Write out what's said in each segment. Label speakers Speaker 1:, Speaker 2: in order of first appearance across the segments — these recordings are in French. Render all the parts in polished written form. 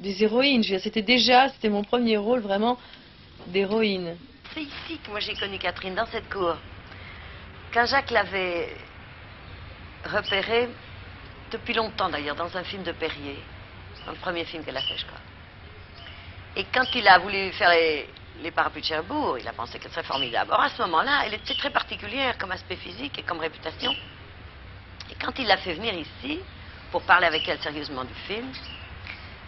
Speaker 1: des héroïnes. C'était mon premier rôle vraiment d'héroïne.
Speaker 2: C'est ici que moi j'ai connu Catherine, dans cette cour. Quand Jacques l'avait repérée, depuis longtemps d'ailleurs, dans un film de Perrier, dans le premier film qu'elle a fait, je crois. Et quand il a voulu faire les parapluies de Cherbourg, il a pensé qu'elle serait formidable. Or, à ce moment-là, elle était très particulière comme aspect physique et comme réputation. Et quand il l'a fait venir ici, pour parler avec elle sérieusement du film,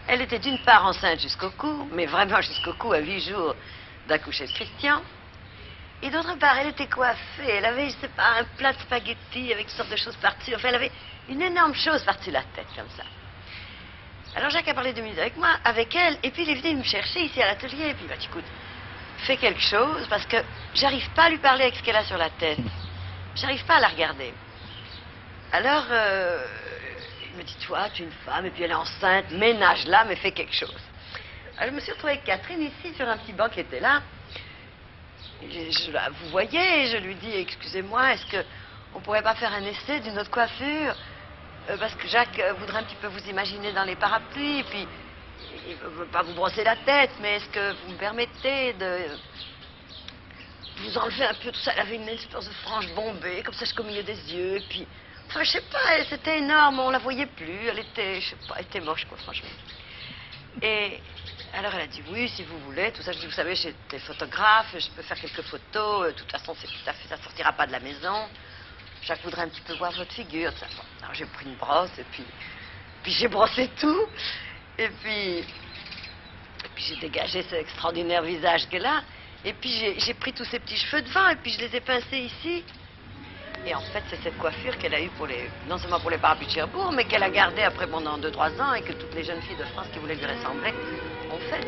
Speaker 2: elle était d'une part enceinte jusqu'au cou, mais vraiment jusqu'au cou à 8 jours d'accoucher de Christian. Et d'autre part, elle était coiffée. Elle avait, je sais pas, un plat de spaghettis avec toutes sortes de choses par-dessus. Enfin, elle avait une énorme chose par-dessus la tête, comme ça. Alors Jacques a parlé 2 minutes avec moi, avec elle, et puis il est venu me chercher ici à l'atelier. Et puis il m'a dit, écoute, fais quelque chose, parce que j'arrive pas à lui parler avec ce qu'elle a sur la tête. J'arrive pas à la regarder. Alors, il me dit, toi, tu es une femme, et puis elle est enceinte, ménage-la, mais fais quelque chose. Alors je me suis retrouvée avec Catherine ici, sur un petit banc qui était là. Vous voyez, je lui dis, excusez-moi, est-ce qu'on pourrait pas faire un essai d'une autre coiffure? Parce que Jacques voudrait un petit peu vous imaginer dans les parapluies, et puis il ne veut pas vous brosser la tête, mais est-ce que vous me permettez de vous enlever un peu tout ça? Elle avait une espèce de frange bombée, comme ça jusqu'au milieu des yeux, et puis... Enfin, je sais pas, c'était énorme, on la voyait plus, elle était, je sais pas, elle était moche, quoi, franchement. Et alors elle a dit, oui, si vous voulez, tout ça. Je dis, vous savez, j'étais photographe, je peux faire quelques photos, de toute façon, c'est tout à fait, ça sortira pas de la maison. Jacques voudrait un petit peu voir votre figure, ça. Alors j'ai pris une brosse, et puis j'ai brossé tout, et puis j'ai dégagé cet extraordinaire visage qu'elle a, et puis j'ai pris tous ces petits cheveux devant, et puis je les ai pincés ici. Et en fait, c'est cette coiffure qu'elle a eue non seulement pour les parapluies de Cherbourg, mais qu'elle a gardée après pendant 2-3 ans, et que toutes les jeunes filles de France qui voulaient lui ressembler ont fait.